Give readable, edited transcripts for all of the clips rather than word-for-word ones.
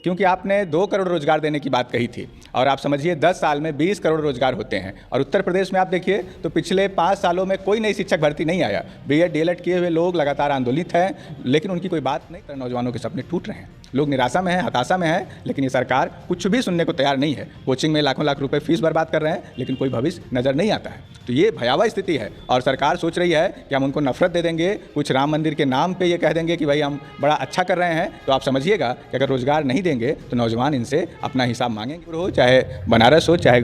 क्योंकि आपने 2 करोड़ रोजगार देने की बात कही थी और आप समझिए 10 साल में 20 करोड़ रोजगार होते हैं। और उत्तर प्रदेश में आप देखिए तो पिछले 5 सालों में कोई नई शिक्षक भर्ती नहीं आया। बीएड डीएलएड किए हुए लोग लगातार आंदोलित हैं, लेकिन उनकी कोई बात नहीं। नौजवानों के सपने टूट रहे हैं, लोग निराशा में हैं, हताशा में हैं, लेकिन ये सरकार कुछ भी सुनने को तैयार नहीं है। कोचिंग में लाखों लाख रुपए फीस बर्बाद कर रहे हैं, लेकिन कोई भविष्य नजर नहीं आता है। तो ये भयावह स्थिति है और सरकार सोच रही है कि हम उनको नफरत दे देंगे, कुछ राम मंदिर के नाम पे ये कह देंगे कि भाई हम बड़ा अच्छा कर रहे हैं। तो आप समझिएगा कि अगर रोजगार नहीं देंगे तो नौजवान इनसे अपना हिसाब मांगेंगे। हो चाहे बनारस हो, चाहे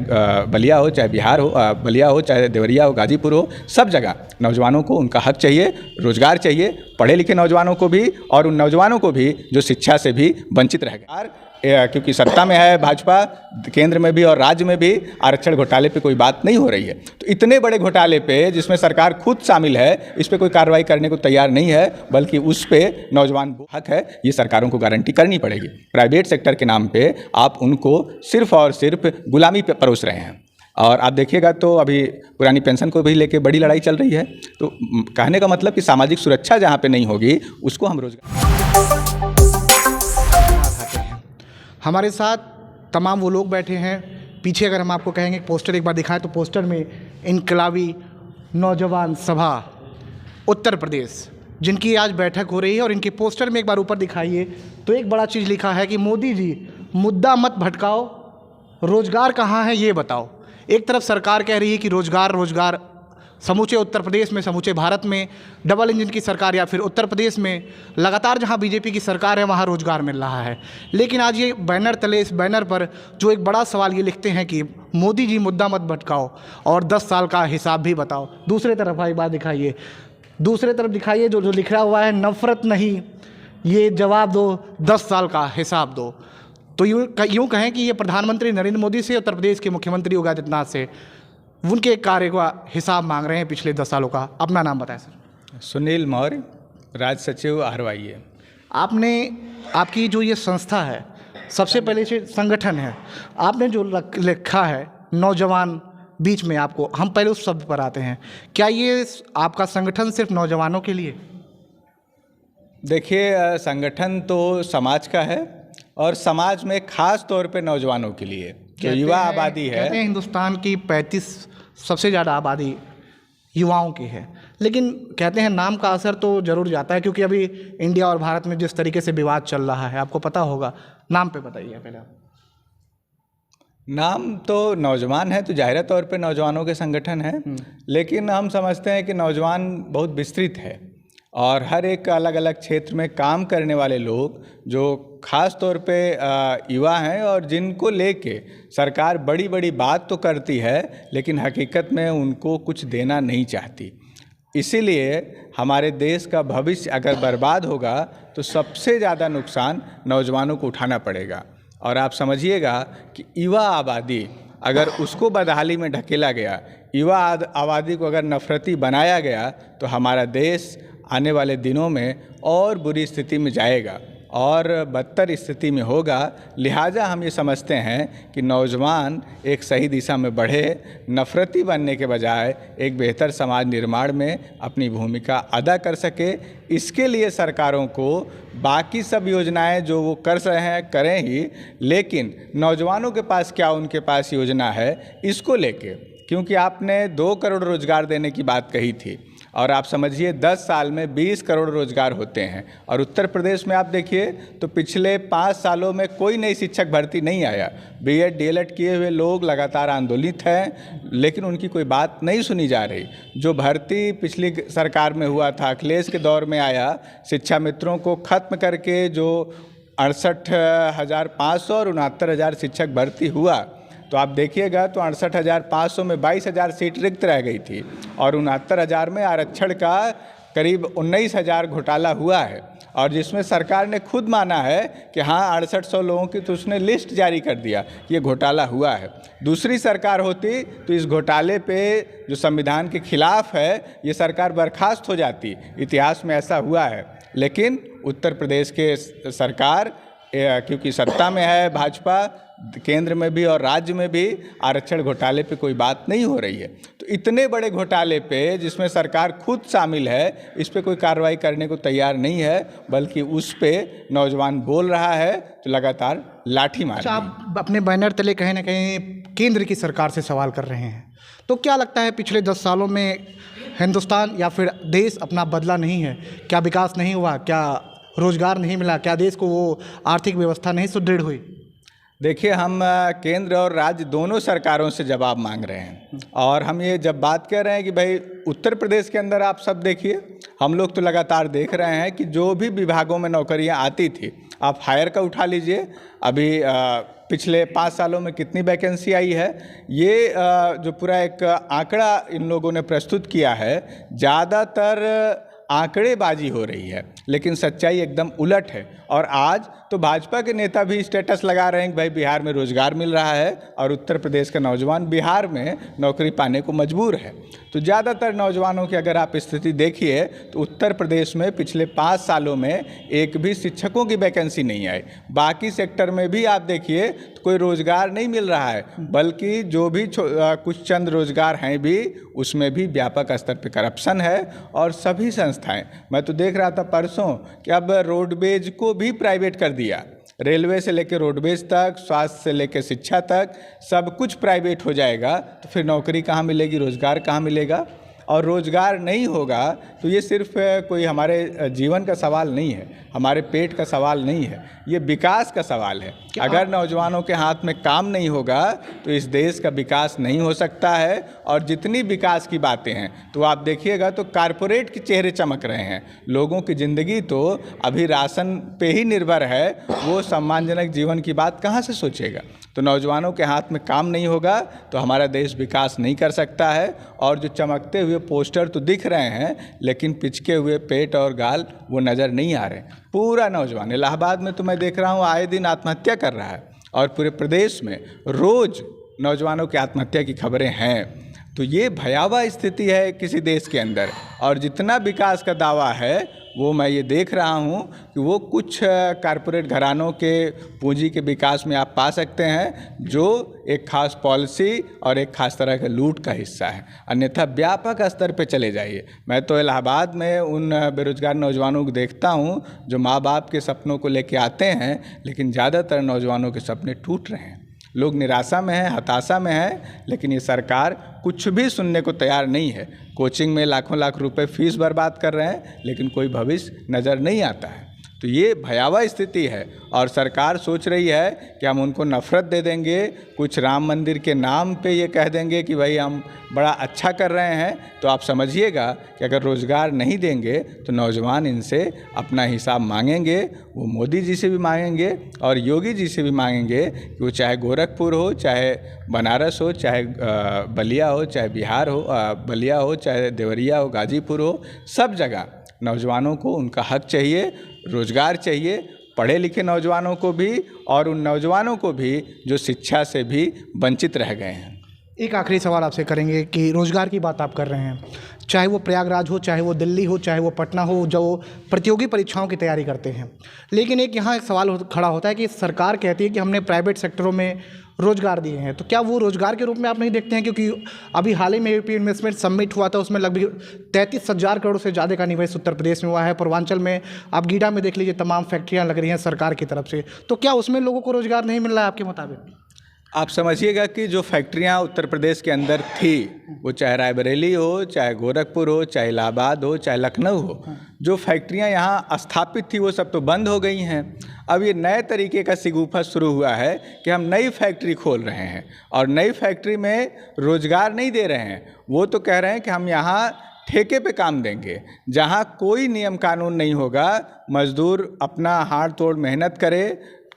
बलिया हो, चाहे बिहार हो, बलिया हो, चाहे देवरिया हो, गाजीपुर हो, सब जगह नौजवानों को उनका हक चाहिए, रोजगार चाहिए, पढ़े लिखे नौजवानों को भी और उन नौजवानों को भी जो शिक्षा से भी वंचित रह गए। क्योंकि सत्ता में है भाजपा, केंद्र में भी और राज्य में भी आरक्षण घोटाले पे कोई बात नहीं हो रही है। तो इतने बड़े घोटाले पे जिसमें सरकार खुद शामिल है, इस पे कोई कार्रवाई करने को तैयार नहीं है, बल्कि उस पे नौजवान हक है, ये सरकारों को गारंटी करनी पड़ेगी। प्राइवेट सेक्टर के नाम पे आप उनको सिर्फ और सिर्फ गुलामी पे परोस रहे हैं। और आप देखिएगा तो अभी पुरानी पेंशन को भी लेके बड़ी लड़ाई चल रही है। तो कहने का मतलब कि सामाजिक सुरक्षा जहाँ पे नहीं होगी उसको हम रोजगार। हमारे साथ तमाम वो लोग बैठे हैं। पीछे अगर हम आपको कहेंगे पोस्टर एक बार दिखाएं तो पोस्टर में इनकलाबी नौजवान सभा उत्तर प्रदेश, जिनकी आज बैठक हो रही है, और इनके पोस्टर में एक बार ऊपर दिखाइए तो एक बड़ा चीज़ लिखा है कि मोदी जी मुद्दा मत भटकाओ, रोजगार कहाँ है ये बताओ। एक तरफ सरकार कह रही है कि रोजगार समूचे उत्तर प्रदेश में, समूचे भारत में डबल इंजन की सरकार या फिर उत्तर प्रदेश में लगातार जहां बीजेपी की सरकार है वहां रोजगार मिल रहा है। लेकिन आज ये बैनर तले, इस बैनर पर जो एक बड़ा सवाल ये लिखते हैं कि मोदी जी मुद्दा मत भटकाओ और 10 साल का हिसाब भी बताओ। दूसरे तरफ भाई बात दिखाइए, दूसरे तरफ दिखाइए जो लिखा हुआ है नफरत नहीं, ये जवाब दो, 10 साल का हिसाब दो। तो यूँ कहें कि ये प्रधानमंत्री नरेंद्र मोदी से, उत्तर प्रदेश के मुख्यमंत्री योगी आदित्यनाथ से उनके कार्य का हिसाब मांग रहे हैं पिछले 10 सालों का। अपना नाम बताएं सर। सुनील मौर्य, राज्य सचिव RYA। आपने, आपकी जो ये संस्था है, सबसे पहले से संगठन है, आपने जो लिखा है नौजवान बीच में, आपको हम पहले उस शब्द पर आते हैं। क्या ये आपका संगठन सिर्फ नौजवानों के लिए? देखिए, संगठन तो समाज का है और समाज में खास तौर पे नौजवानों के लिए जो युवा आबादी है। कहते हैं हिंदुस्तान की 35 सबसे ज़्यादा आबादी युवाओं की है, लेकिन कहते हैं नाम का असर तो जरूर जाता है, क्योंकि अभी इंडिया और भारत में जिस तरीके से विवाद चल रहा है, आपको पता होगा। नाम पे बताइए पहले। नाम तो नौजवान है तो जाहिर तौर पे नौजवानों के संगठन है, लेकिन हम समझते हैं कि नौजवान बहुत विस्तृत है और हर एक अलग अलग क्षेत्र में काम करने वाले लोग जो खास तौर पे युवा हैं और जिनको लेके सरकार बड़ी बड़ी बात तो करती है, लेकिन हकीकत में उनको कुछ देना नहीं चाहती। इसीलिए हमारे देश का भविष्य अगर बर्बाद होगा तो सबसे ज़्यादा नुकसान नौजवानों को उठाना पड़ेगा। और आप समझिएगा कि युवा आबादी अगर उसको बदहाली में ढकेला गया, युवा आबादी को अगर नफरती बनाया गया, तो हमारा देश आने वाले दिनों में और बुरी स्थिति में जाएगा और बदतर स्थिति में होगा। लिहाजा हम ये समझते हैं कि नौजवान एक सही दिशा में बढ़े, नफरती बनने के बजाय एक बेहतर समाज निर्माण में अपनी भूमिका अदा कर सके। इसके लिए सरकारों को बाकी सब योजनाएं जो वो कर रहे हैं करें ही, लेकिन नौजवानों के पास क्या उनके पास योजना है इसको लेके, क्योंकि आपने 2 करोड़ रोजगार देने की बात कही थी और आप समझिए 10 साल में 20 करोड़ रोजगार होते हैं। और उत्तर प्रदेश में आप देखिए तो पिछले 5 सालों में कोई नई शिक्षक भर्ती नहीं आया। बीएड डीएलएड किए हुए लोग लगातार आंदोलित हैं, लेकिन उनकी कोई बात नहीं सुनी जा रही। जो भर्ती पिछली सरकार में हुआ था, अखिलेश के दौर में आया, शिक्षा मित्रों को खत्म करके जो 68,500 और 69,000 शिक्षक भर्ती हुआ, तो आप देखिएगा तो 68,500 में 22,000 सीट रिक्त रह गई थी और 69,000 में आरक्षण का करीब 19,000 घोटाला हुआ है। और जिसमें सरकार ने खुद माना है कि हाँ 6800 लोगों की तो उसने लिस्ट जारी कर दिया, ये घोटाला हुआ है। दूसरी सरकार होती तो इस घोटाले पे जो संविधान के खिलाफ है ये सरकार बर्खास्त हो जाती, इतिहास में ऐसा हुआ है। लेकिन उत्तर प्रदेश के सरकार क्योंकि सत्ता में है भाजपा, केंद्र में भी और राज्य में भी आरक्षण घोटाले पे कोई बात नहीं हो रही है। तो इतने बड़े घोटाले पे जिसमें सरकार खुद शामिल है, इस पे कोई कार्रवाई करने को तैयार नहीं है, बल्कि उस पे नौजवान बोल रहा है तो लगातार लाठी मार। अच्छा, आप अपने बैनर तले कहीं ना कहीं केंद्र की सरकार से सवाल कर रहे हैं, तो क्या लगता है पिछले 10 सालों में हिंदुस्तान या फिर देश अपना बदला नहीं है? क्या विकास नहीं हुआ? क्या रोजगार नहीं मिला? क्या देश को वो आर्थिक व्यवस्था नहीं सुदृढ़ हुई? देखिए, हम केंद्र और राज्य दोनों सरकारों से जवाब मांग रहे हैं। और हम ये जब बात कर रहे हैं कि भाई उत्तर प्रदेश के अंदर आप सब देखिए, हम लोग तो लगातार देख रहे हैं कि जो भी विभागों में नौकरियां आती थी, आप हायर का उठा लीजिए, अभी पिछले 5 सालों में कितनी वैकेंसी आई है, ये जो पूरा एक आंकड़ा इन लोगों ने प्रस्तुत किया है, ज़्यादातर आंकड़ेबाजी हो रही है, लेकिन सच्चाई एकदम उलट है। और आज तो भाजपा के नेता भी स्टेटस लगा रहे हैं कि भाई बिहार में रोजगार मिल रहा है और उत्तर प्रदेश का नौजवान बिहार में नौकरी पाने को मजबूर है। तो ज़्यादातर नौजवानों की अगर आप स्थिति देखिए तो उत्तर प्रदेश में पिछले 5 सालों में एक भी शिक्षकों की वैकेंसी नहीं आई। बाकी सेक्टर में भी आप देखिए तो कोई रोजगार नहीं मिल रहा है, बल्कि जो भी कुछ चंद रोजगार हैं भी, उसमें भी व्यापक स्तर पर करप्शन है। और सभी संस्थाएं, मैं तो देख रहा था परसों कि अब रोडवेज को भी प्राइवेट कर दिया। रेलवे से लेकर रोडवेज तक, स्वास्थ्य से लेकर शिक्षा तक सब कुछ प्राइवेट हो जाएगा, तो फिर नौकरी कहाँ मिलेगी, रोजगार कहाँ मिलेगा? और रोजगार नहीं होगा तो ये सिर्फ कोई हमारे जीवन का सवाल नहीं है, हमारे पेट का सवाल नहीं है, ये विकास का सवाल है। अगर नौजवानों के हाथ में काम नहीं होगा तो इस देश का विकास नहीं हो सकता है। और जितनी विकास की बातें हैं तो आप देखिएगा तो कारपोरेट के चेहरे चमक रहे हैं। लोगों की ज़िंदगी तो अभी राशन पे ही निर्भर है, वो सम्मानजनक जीवन की बात कहाँ से सोचेगा? तो नौजवानों के हाथ में काम नहीं होगा तो हमारा देश विकास नहीं कर सकता है। और जो चमकते हुए पोस्टर तो दिख रहे हैं, लेकिन पिचके हुए पेट और गाल वो नज़र नहीं आ रहे। पूरा नौजवान, इलाहाबाद में तो मैं देख रहा हूँ आए दिन आत्महत्या कर रहा है, और पूरे प्रदेश में रोज़ नौजवानों की आत्महत्या की खबरें हैं। तो ये भयावह स्थिति है किसी देश के अंदर। और जितना विकास का दावा है वो मैं ये देख रहा हूँ कि वो कुछ कारपोरेट घरानों के पूंजी के विकास में आप पा सकते हैं, जो एक खास पॉलिसी और एक खास तरह के लूट का हिस्सा है। अन्यथा व्यापक स्तर पे चले जाइए। मैं तो इलाहाबाद में उन बेरोजगार नौजवानों को देखता हूँ जो माँ बाप के सपनों को लेके आते हैं, लेकिन ज़्यादातर नौजवानों के सपने टूट रहे हैं। लोग निराशा में हैं, हताशा में हैं, लेकिन ये सरकार कुछ भी सुनने को तैयार नहीं है। कोचिंग में लाखों लाख रुपए फीस बर्बाद कर रहे हैं, लेकिन कोई भविष्य नज़र नहीं आता है। तो ये भयावह स्थिति है। और सरकार सोच रही है कि हम उनको नफ़रत दे देंगे, कुछ राम मंदिर के नाम पे ये कह देंगे कि भाई हम बड़ा अच्छा कर रहे हैं। तो आप समझिएगा कि अगर रोज़गार नहीं देंगे तो नौजवान इनसे अपना हिसाब मांगेंगे। वो मोदी जी से भी मांगेंगे और योगी जी से भी मांगेंगे कि वो चाहे गोरखपुर हो, चाहे बनारस हो, चाहे बलिया हो, चाहे बिहार हो, बलिया हो, चाहे देवरिया हो, गाजीपुर हो, सब जगह नौजवानों को उनका हक चाहिए, रोज़गार चाहिए, पढ़े लिखे नौजवानों को भी और उन नौजवानों को भी जो शिक्षा से भी वंचित रह गए हैं। एक आखिरी सवाल आपसे करेंगे कि रोज़गार की बात आप कर रहे हैं, चाहे वो प्रयागराज हो, चाहे वो दिल्ली हो, चाहे वो पटना हो, जो प्रतियोगी परीक्षाओं की तैयारी करते हैं। लेकिन एक यहाँ एक सवाल खड़ा होता है कि सरकार कहती है कि हमने प्राइवेट सेक्टरों में रोज़गार दिए हैं, तो क्या वो रोज़गार के रूप में आप नहीं देखते हैं? क्योंकि अभी हाल ही में यूपी इन्वेस्टमेंट समिट हुआ था, उसमें लगभग 33,000 करोड़ से ज़्यादा का निवेश उत्तर प्रदेश में हुआ है। पूर्वांचल में आप गीडा में देख लीजिए, तमाम फैक्ट्रियाँ लग रही हैं सरकार की तरफ से। तो क्या उसमें लोगों को रोज़गार नहीं मिल रहा है आपके मुताबिक? आप समझिएगा कि जो फैक्ट्रियां उत्तर प्रदेश के अंदर थी, वो चाहे रायबरेली हो, चाहे गोरखपुर हो, चाहे इलाहाबाद हो, चाहे लखनऊ हो, जो फैक्ट्रियां यहाँ स्थापित थी वो सब तो बंद हो गई हैं। अब ये नए तरीके का शिगुफा शुरू हुआ है कि हम नई फैक्ट्री खोल रहे हैं और नई फैक्ट्री में रोज़गार नहीं दे रहे हैं। वो तो कह रहे हैं कि हम यहाँ ठेके पे काम देंगे, जहाँ कोई नियम कानून नहीं होगा, मजदूर अपना हाथ तोड़ मेहनत करे,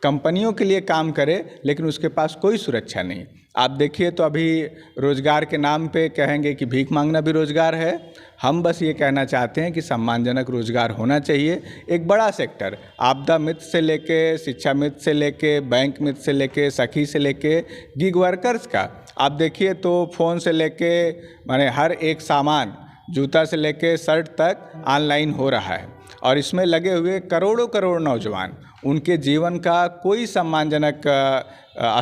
कंपनियों के लिए काम करे, लेकिन उसके पास कोई सुरक्षा नहीं। आप देखिए तो अभी रोज़गार के नाम पे कहेंगे कि भीख मांगना भी रोज़गार है। हम बस ये कहना चाहते हैं कि सम्मानजनक रोज़गार होना चाहिए। एक बड़ा सेक्टर आपदा मित्र से लेके, शिक्षा मित्र से लेके, बैंक मित्र से लेके, सखी से लेके, गिग वर्कर्स का आप देखिए तो फ़ोन से लेके माने हर एक सामान, जूता से लेके शर्ट तक ऑनलाइन हो रहा है। और इसमें लगे हुए करोड़ों करोड़ नौजवान, उनके जीवन का कोई सम्मानजनक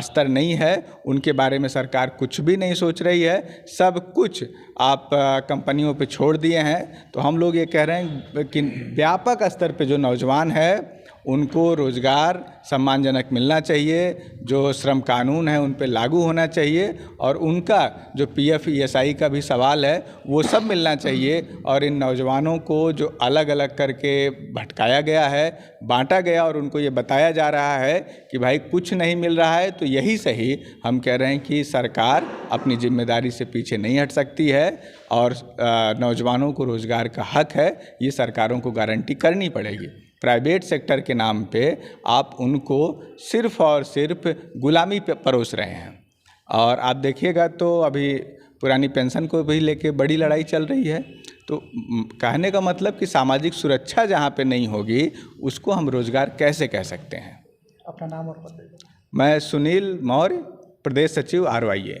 स्तर नहीं है, उनके बारे में सरकार कुछ भी नहीं सोच रही है। सब कुछ आप कंपनियों पे छोड़ दिए हैं। तो हम लोग ये कह रहे हैं कि व्यापक स्तर पे जो नौजवान है उनको रोज़गार सम्मानजनक मिलना चाहिए, जो श्रम कानून है उन पे लागू होना चाहिए, और उनका जो पीएफ ईएसआई का भी सवाल है वो सब मिलना चाहिए। और इन नौजवानों को जो अलग अलग करके भटकाया गया है, बांटा गया और उनको ये बताया जा रहा है कि भाई कुछ नहीं मिल रहा है, तो यही सही हम कह रहे हैं कि सरकार अपनी जिम्मेदारी से पीछे नहीं हट सकती है और नौजवानों को रोज़गार का हक है, ये सरकारों को गारंटी करनी पड़ेगी। प्राइवेट सेक्टर के नाम पे आप उनको सिर्फ़ और सिर्फ गुलामी पे परोस रहे हैं। और आप देखिएगा तो अभी पुरानी पेंशन को भी लेके बड़ी लड़ाई चल रही है। तो कहने का मतलब कि सामाजिक सुरक्षा जहाँ पे नहीं होगी उसको हम रोज़गार कैसे कह सकते हैं। अपना नाम और पता। मैं सुनील मौर्य, प्रदेश सचिव RYA।